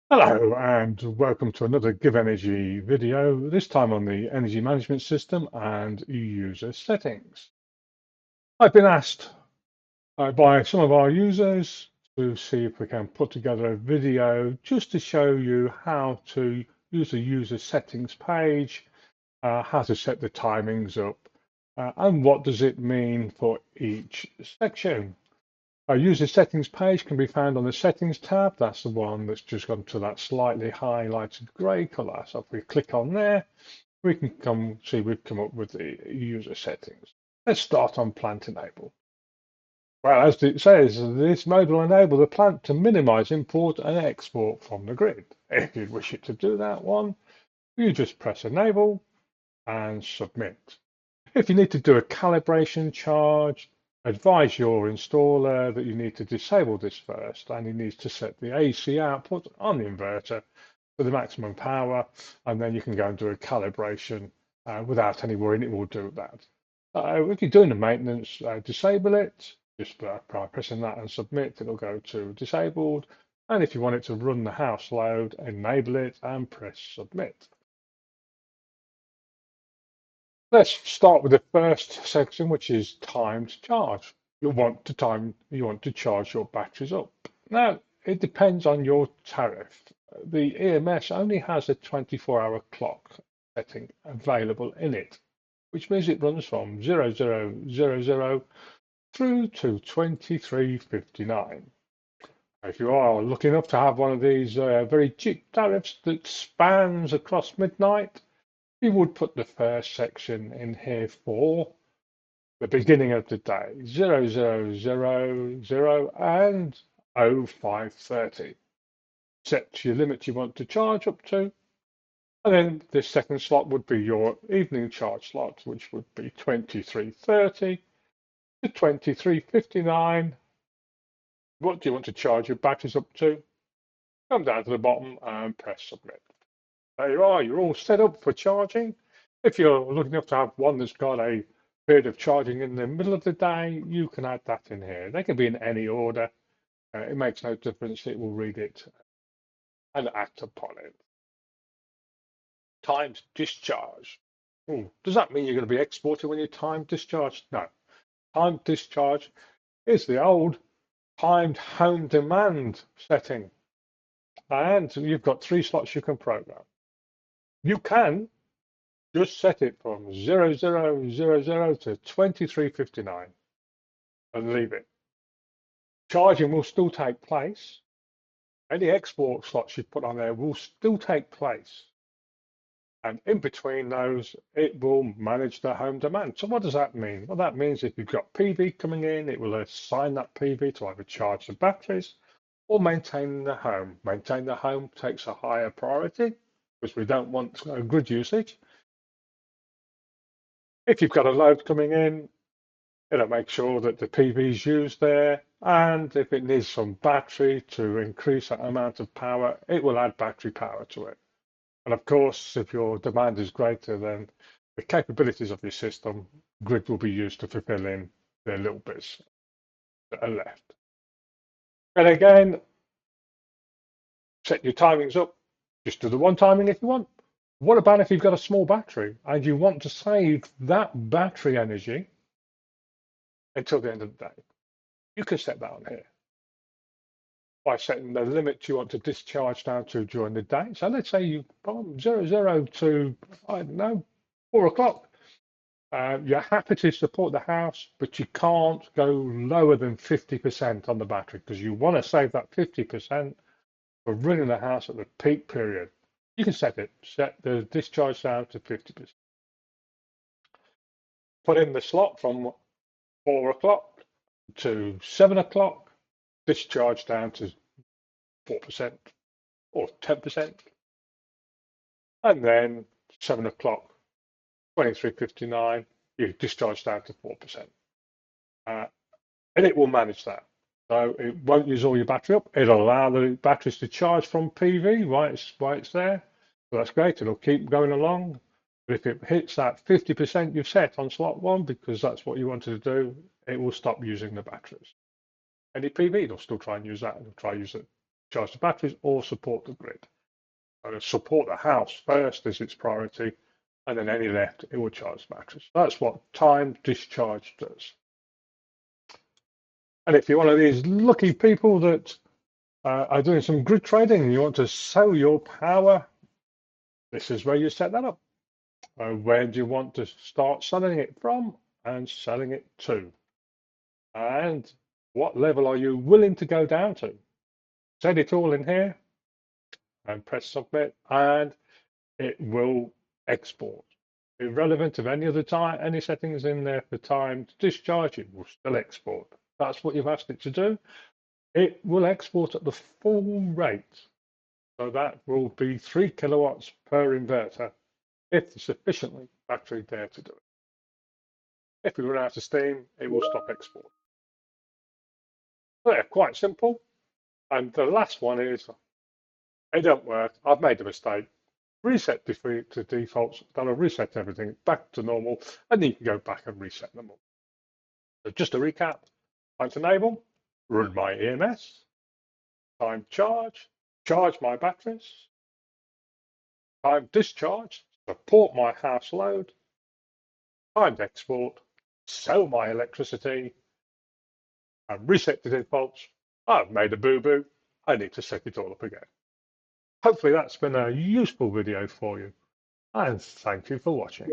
Hello and welcome to another Give Energy video, this time on the energy management system and user settings. I've been asked by some of our users to see if we can put together a video just to show you how to use the user settings page, how to set the timings up, and what does it mean for each section. Our user settings page can be found on the settings tab. That's the one that's just gone to that slightly highlighted grey colour. So if we click on there, we can we've come up with the user settings. Let's start on plant enable. Well, as it says, this mode will enable the plant to minimize import and export from the grid. If you wish it to do that one, you just press enable and submit. If you need to do a calibration charge, advise your installer that you need to disable this first, and he needs to set the AC output on the inverter for the maximum power, and then you can go and do a calibration without any worrying. It will do that. If you're doing the maintenance, disable it. Just by pressing that and submit, it'll go to disabled. And if you want it to run the house load, enable it and press submit. Let's start with the first section, which is timed charge. You want to charge your batteries up. Now, it depends on your tariff. The EMS only has a 24-hour clock setting available in it, which means it runs from 0000 through to 2359. If you are lucky enough to have one of these very cheap tariffs that spans across midnight, you would put the first section in here for the beginning of the day, 0000 and 0530. Set your limit you want to charge up to, and then this second slot would be your evening charge slot, which would be 2330 to 2359. What do you want to charge your batteries up to? Come down to the bottom and press submit. There you are, you're all set up for charging. If you're looking enough to have one that's got a period of charging in the middle of the day, you can add that in here. They can be in any order. It makes no difference. It will read it and act upon it. Timed discharge. Does that mean you're going to be exporting when you time discharge? No. Timed discharge is the old timed home demand setting. And you've got 3 slots you can program. You can just set it from 0000 to 2359 and leave it. Charging will still take place. Any export slots you put on there will still take place. And in between those, it will manage the home demand. So what does that mean? Well, that means if you've got PV coming in, it will assign that PV to either charge the batteries or maintain the home. Maintain the home takes a higher priority because we don't want grid usage. If you've got a load coming in, it'll make sure that the PV is used there. And if it needs some battery to increase that amount of power, it will add battery power to it. And of course, if your demand is greater than the capabilities of your system, grid will be used to fulfill in the little bits that are left. And again, set your timings up. Just do the one timing if you want. What about if you've got a small battery and you want to save that battery energy until the end of the day? You can set that on here by setting the limit you want to discharge down to during the day. So let's say you from 00 to, I don't know, 4 o'clock. You're happy to support the house, but you can't go lower than 50% on the battery because you want to save that 50% for running the house at the peak period. You can set the discharge down to 50%. Put in the slot from 4 o'clock to 7 o'clock, discharge down to 4% or 10%. And then 7 o'clock, 2359, you discharge down to 4%. And it will manage that. So it won't use all your battery up. It'll allow the batteries to charge from PV while it's there. So that's great. It'll keep going along. But if it hits that 50% you've set on slot 1, because that's what you wanted to do, it will stop using the batteries. Any PV, it'll still try and use that. It'll try and use it charge the batteries or support the grid. Support the house first is its priority, and then any left, it will charge the batteries. That's what timed discharge does. And if you're one of these lucky people that are doing some grid trading and you want to sell your power, this is where you set that up. Where do you want to start selling it from and selling it to? And what level are you willing to go down to? Set it all in here and press submit, and it will export. Irrelevant of any other time, any settings in there for time to discharge, it will still export. That's what you've asked it to do. It will export at the full rate. So that will be 3 kilowatts per inverter if there's sufficiently battery there to do it. If we run out of steam, it will stop export. So they're quite simple. And the last one is, it don't work. I've made a mistake. Reset to defaults. Then I'll reset everything back to normal, and then you can go back and reset them all. So just to recap, time to enable, run my EMS, time charge, charge my batteries, time discharge, support my house load, time export, sell my electricity, and reset the defaults. I've made a boo-boo. I need to set it all up again. Hopefully that's been a useful video for you, and thank you for watching.